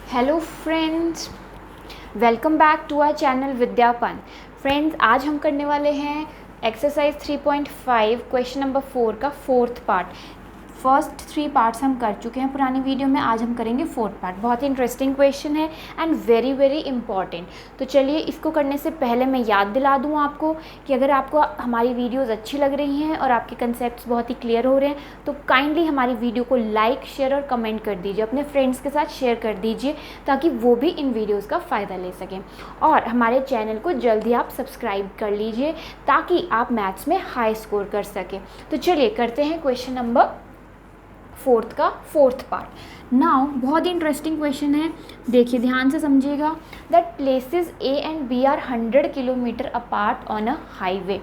Hello friends, welcome back to our channel Vidyapan. Friends, आज हम करने वाले हैं एक्सरसाइज 3.5 क्वेश्चन नंबर 4 का फोर्थ पार्ट। फर्स्ट 3 पार्ट्स हम कर चुके हैं पुरानी वीडियो में, आज हम करेंगे फोर्थ पार्ट। बहुत ही इंटरेस्टिंग क्वेश्चन है एंड वेरी वेरी इंपॉर्टेंट। तो चलिए, इसको करने से पहले मैं याद दिला दूं आपको कि अगर आपको हमारी वीडियोस अच्छी लग रही हैं और आपके कंसेप्ट्स बहुत ही क्लियर हो रहे हैं तो काइंडली हमारी वीडियो को लाइक, शेयर और कमेंट कर दीजिए, अपने फ्रेंड्स के साथ शेयर कर दीजिए ताकि वो भी इन वीडियोज़ का फ़ायदा ले सकें। और हमारे चैनल को जल्दी आप सब्सक्राइब कर लीजिए ताकि आप मैथ्स में हाई स्कोर कर सकें। तो चलिए करते हैं क्वेश्चन नंबर 4 का फोर्थ पार्ट। नाउ बहुत ही इंटरेस्टिंग क्वेश्चन है, देखिए ध्यान से समझिएगा। That places A and B are 100 kilometre apart on a highway.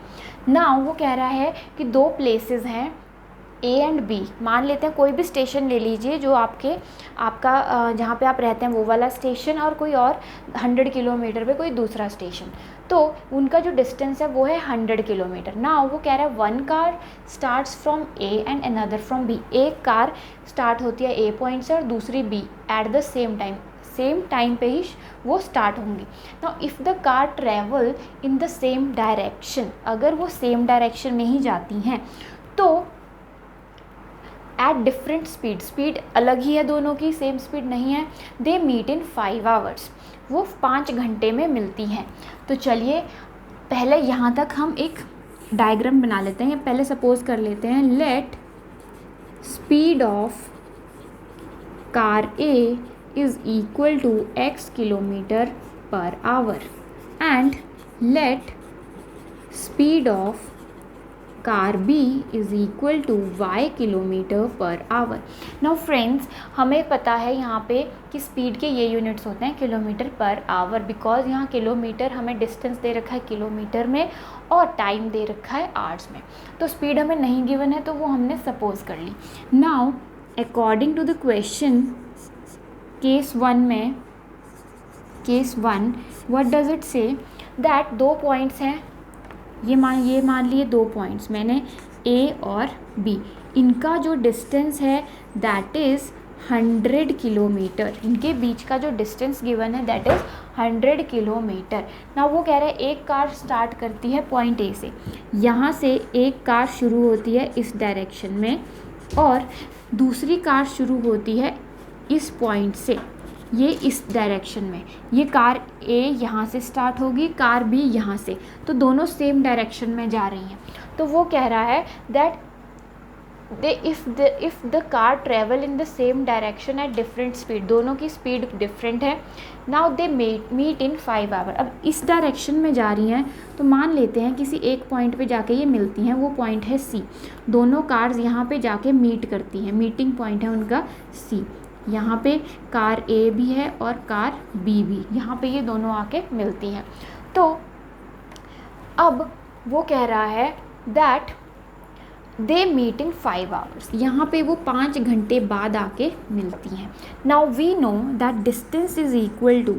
Now वो कह रहा है कि दो प्लेसेस हैं ए एंड बी। मान लेते हैं कोई भी स्टेशन ले लीजिए जो आपका जहाँ पे आप रहते हैं वो वाला स्टेशन, और कोई और 100 किलोमीटर पे कोई दूसरा स्टेशन। तो उनका जो डिस्टेंस है वो है 100 किलोमीटर। नाउ वो कह रहा है one car starts from A and another from B. एक कार स्टार्ट होती है ए पॉइंट से और दूसरी B at the same time पे ही वो स्टार्ट होंगी। Now if the car travel in the same direction, अगर वो सेम डायरेक्शन में ही जाती हैं तो एट डिफरेंट स्पीड अलग ही है दोनों की, सेम स्पीड नहीं है। दे मीट इन 5 आवर्स, वो 5 घंटे में मिलती हैं। तो चलिए पहले यहाँ तक हम एक डायग्राम बना लेते हैं। पहले सपोज कर लेते हैं, let speed of car A is equal to x kilometre per hour and let speed of car B is equal to y kilometre per hour. Now friends, हमें पता है यहाँ पे कि स्पीड के ये यूनिट्स होते हैं किलोमीटर पर आवर, बिकॉज यहाँ किलोमीटर हमें डिस्टेंस दे रखा है किलोमीटर में और टाइम दे रखा है आवर्स में। तो स्पीड हमें नहीं गिवन है तो वो हमने सपोज कर ली। Now according to the question, case 1 what does it say that दो पॉइंट्स हैं, ये मान लिए 2 पॉइंट्स मैंने ए और बी, इनका जो डिस्टेंस है दैट इज़ 100 किलोमीटर। इनके बीच का जो डिस्टेंस गिवन है दैट इज़ 100 किलोमीटर। ना वो कह रहे हैं एक कार स्टार्ट करती है पॉइंट ए से, यहाँ से एक कार शुरू होती है इस डायरेक्शन में और दूसरी कार शुरू होती है इस पॉइंट से, ये इस डायरेक्शन में। ये कार ए यहाँ से स्टार्ट होगी, कार बी यहाँ से, तो दोनों सेम डायरेक्शन में जा रही हैं। तो वो कह रहा है that if the car travel in the same direction at different speed, दोनों की स्पीड डिफरेंट है। Now they meet in 5 hour. अब इस डायरेक्शन में जा रही हैं तो मान लेते हैं किसी एक पॉइंट पे जाके ये मिलती हैं, वो पॉइंट है सी। दोनों कार्स यहाँ पे जाके मीट करती हैं, मीटिंग पॉइंट है उनका सी। यहाँ पे कार ए भी है और कार बी भी, यहाँ पे ये दोनों आके मिलती हैं। तो अब वो कह रहा है that they meet in 5 hours, यहाँ पे वो 5 घंटे बाद आके मिलती हैं। Now we know that distance is equal to,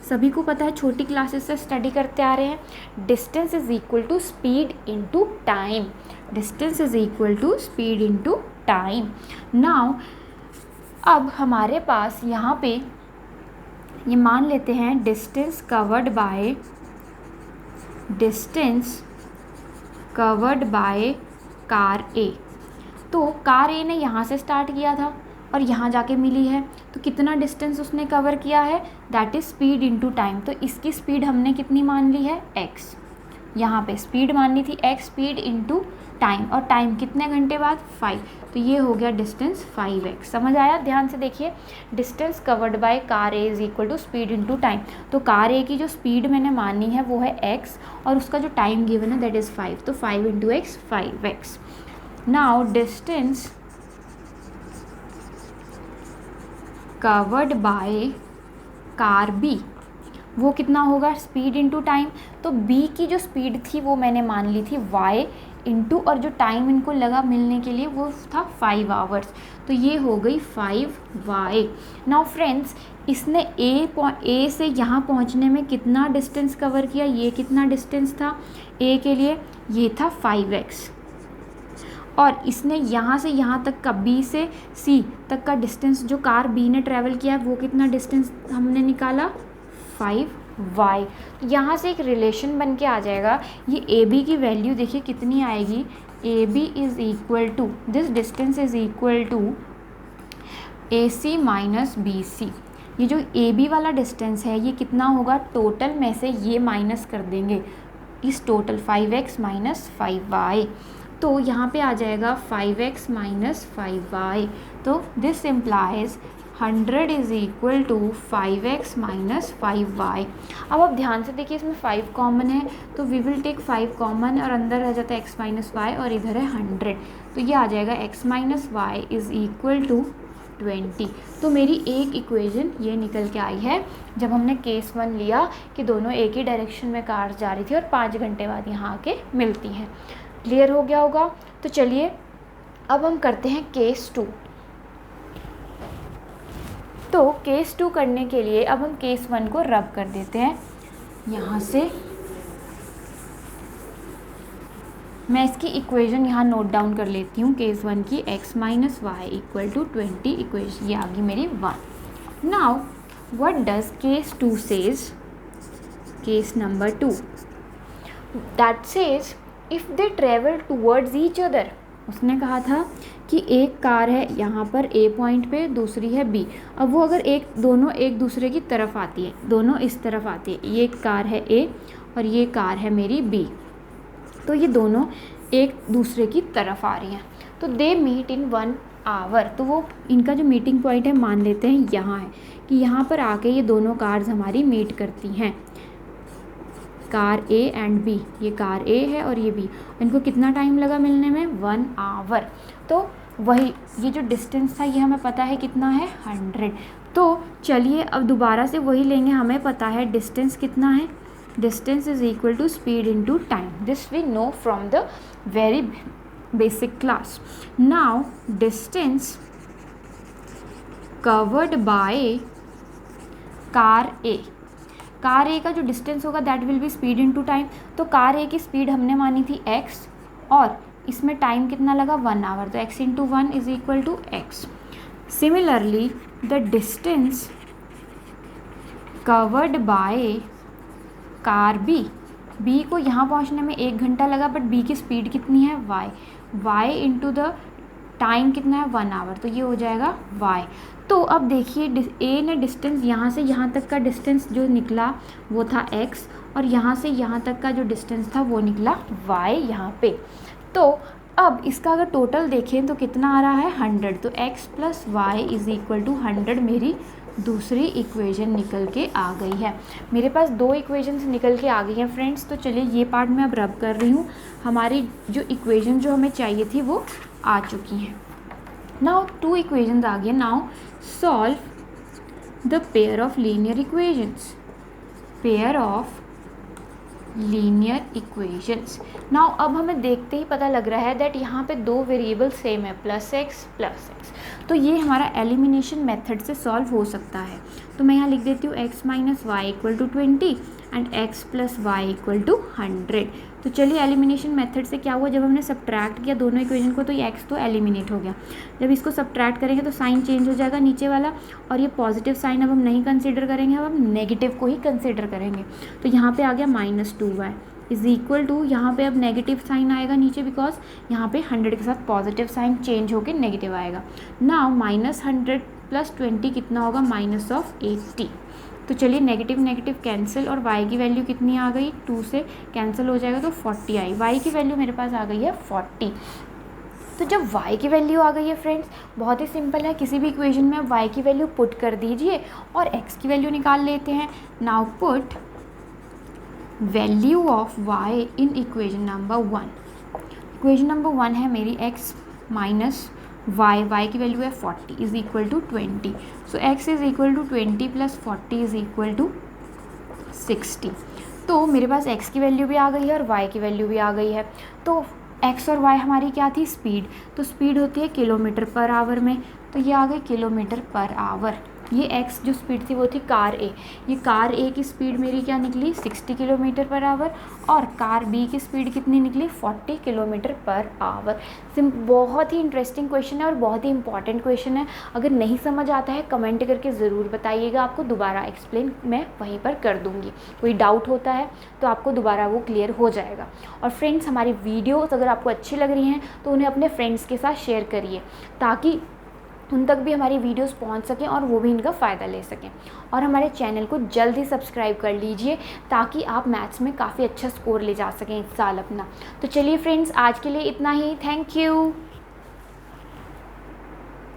सभी को पता है, छोटी क्लासेस से स्टडी करते आ रहे हैं, distance is equal to speed into time. Distance is equal to speed into time. Now अब हमारे पास यहाँ पे ये मान लेते हैं distance covered by car A. तो कार ए ने यहाँ से स्टार्ट किया था और यहाँ जाके मिली है, तो कितना डिस्टेंस उसने कवर किया है that is speed into time. तो इसकी स्पीड हमने कितनी मान ली है x, यहाँ पे स्पीड माननी थी x, स्पीड इनटू टाइम, और टाइम कितने घंटे बाद 5, तो ये हो गया डिस्टेंस 5x। समझ आया? ध्यान से देखिए, distance covered by car A is equal to speed into time. तो कार ए की जो स्पीड मैंने मानी है वो है x और उसका जो टाइम गिवन है दैट इज़ 5, तो 5 into X 5x। Now distance covered by car B, वो कितना होगा स्पीड इनटू टाइम। तो b की जो स्पीड थी वो मैंने मान ली थी y इंटू, और जो टाइम इनको लगा मिलने के लिए वो था 5 आवर्स, तो ये हो गई 5y। नाउ फ्रेंड्स, इसने ए से यहाँ पहुँचने में कितना डिस्टेंस कवर किया, ये कितना डिस्टेंस था a के लिए, ये था 5x। और इसने यहाँ से यहाँ तक का B से C तक का डिस्टेंस जो कार B ने ट्रैवल किया है वो कितना डिस्टेंस हमने निकाला 5y। यहाँ से एक रिलेशन बन के आ जाएगा, ये AB की वैल्यू देखिए कितनी आएगी, AB is equal to this distance is equal to AC minus BC। ये जो AB वाला डिस्टेंस है ये कितना होगा, टोटल में से ये माइनस कर देंगे इस टोटल 5x माइनस 5y, तो यहाँ पे आ जाएगा 5x माइनस 5y। तो this implies 100 is equal to 5x minus 5y। अब आप ध्यान से देखिए इसमें 5 कॉमन है तो वी विल टेक 5 कॉमन और अंदर रह जाता है x माइनस वाई और इधर है 100, तो ये आ जाएगा x minus y is equal to 20। तो मेरी एक इक्वेशन ये निकल के आई है जब हमने केस 1 लिया कि दोनों एक ही डायरेक्शन में कार जा रही थी और 5 घंटे बाद यहाँ आके मिलती हैं। क्लियर हो गया होगा। तो चलिए अब हम करते हैं केस 2। तो केस 2 करने के लिए अब हम केस 1 को रब कर देते हैं। यहाँ से मैं इसकी इक्वेशन यहाँ नोट डाउन कर लेती हूँ केस 1 की, x minus y equal to 20 equation, ये आ गई मेरी 1। Now what does case 2 says, case number 2 that says if they travel towards each other. उसने कहा था कि एक कार है यहाँ पर A पॉइंट पे, दूसरी है B। अब वो अगर दोनों एक दूसरे की तरफ आती है, दोनों इस तरफ आती है, ये कार है A और ये कार है मेरी B, तो ये दोनों एक दूसरे की तरफ आ रही हैं, तो दे मीट इन 1 आवर। तो वो इनका जो मीटिंग पॉइंट है मान लेते हैं यहाँ है कि यहाँ पर आके ये दोनों कार्स हमारी मीट करती हैं, कार A एंड B। ये कार A है और ये B, इनको कितना टाइम लगा मिलने में, 1 आवर। तो वही ये जो डिस्टेंस था ये हमें पता है कितना है, 100। तो चलिए अब दोबारा से वही लेंगे, हमें पता है डिस्टेंस कितना है, distance is equal to speed into time. This we know from the very basic class. Now distance covered by car A, car A का जो डिस्टेंस होगा that will be speed into time. तो car A की speed हमने मानी थी x और इसमें टाइम कितना लगा, 1 आवर, तो x into 1 is equal to x। Similarly the distance covered by car B को यहाँ पहुँचने में 1 घंटा लगा, बट B की स्पीड कितनी है, y इंटू द टाइम कितना है, 1 आवर, तो ये हो जाएगा y। तो अब देखिए A ने डिस्टेंस यहाँ से यहाँ तक का डिस्टेंस जो निकला वो था x और यहाँ से यहाँ तक का जो डिस्टेंस था वो निकला y यहाँ पे। तो अब इसका अगर टोटल देखें तो कितना आ रहा है, 100। तो x plus y is equal to 100 मेरी दूसरी इक्वेशन निकल के आ गई है। मेरे पास 2 इक्वेशंस निकल के आ गई हैं फ्रेंड्स। तो चलिए ये पार्ट मैं अब रब कर रही हूँ, हमारी जो इक्वेशन जो हमें चाहिए थी वो आ चुकी हैं। नाउ 2 इक्वेशंस आ गई। Now solve the pair of linear equations, pair of linear equations. Now अब हमें देखते ही पता लग रहा है दैट यहाँ पे 2 वेरिएबल सेम है, प्लस एक्स, तो ये हमारा एलिमिनेशन मेथड से सॉल्व हो सकता है। तो मैं यहाँ लिख देती हूँ x minus y equal to 20 and x plus y equal to 100। तो चलिए एलिमिनेशन मेथड से क्या हुआ, जब हमने सब्ट्रैक्ट किया दोनों इक्वेशन को तो ये x तो एलिमिनेट हो गया। जब इसको सब्ट्रैक्ट करेंगे तो साइन चेंज हो जाएगा नीचे वाला, और ये पॉजिटिव साइन अब हम नहीं कंसिडर करेंगे, अब हम नेगेटिव को ही कंसिडर करेंगे। तो यहाँ पे आ गया -2y इज़ इक्वल टू, यहाँ पे अब नेगेटिव साइन आएगा नीचे बिकॉज यहाँ पे 100 के साथ पॉजिटिव साइन चेंज होकर नेगेटिव आएगा। नाउ -100 प्लस 20 कितना होगा, -80। तो चलिए नेगेटिव नेगेटिव कैंसिल और y की वैल्यू कितनी आ गई, 2 से कैंसिल हो जाएगा तो 40 आई। y की वैल्यू मेरे पास आ गई है 40। तो जब y की वैल्यू आ गई है फ्रेंड्स, बहुत ही सिंपल है, किसी भी इक्वेशन में आप y की वैल्यू पुट कर दीजिए और x की वैल्यू निकाल लेते हैं। Now put value of y in equation number 1। Equation number 1 है मेरी x माइनस y की वैल्यू है 40 is equal to 20। So x is equal to 20 plus 40 is equal to 60। तो मेरे पास x की वैल्यू भी आ गई है और y की वैल्यू भी आ गई है। तो x और y हमारी क्या थी, स्पीड। तो स्पीड होती है किलोमीटर पर आवर में, तो ये आ गई किलोमीटर पर आवर। ये x जो स्पीड थी वो थी कार A। ये कार A की स्पीड मेरी क्या निकली 60 किलोमीटर पर आवर, और कार B की स्पीड कितनी निकली 40 किलोमीटर पर आवर। बहुत ही इंटरेस्टिंग क्वेश्चन है और बहुत ही इंपॉर्टेंट क्वेश्चन है। अगर नहीं समझ आता है कमेंट करके ज़रूर बताइएगा, आपको दोबारा एक्सप्लेन मैं वहीं पर कर दूँगी। कोई डाउट होता है तो आपको दोबारा वो क्लियर हो जाएगा। और फ्रेंड्स, हमारी वीडियोज़ अगर आपको अच्छी लग रही हैं तो उन्हें अपने फ्रेंड्स के साथ शेयर करिए, ताकि उन तक भी हमारी वीडियोस पहुंच सकें और वो भी इनका फ़ायदा ले सकें। और हमारे चैनल को जल्द ही सब्सक्राइब कर लीजिए, ताकि आप मैथ्स में काफ़ी अच्छा स्कोर ले जा सकें इस साल अपना। तो चलिए फ्रेंड्स, आज के लिए इतना ही। Thank you.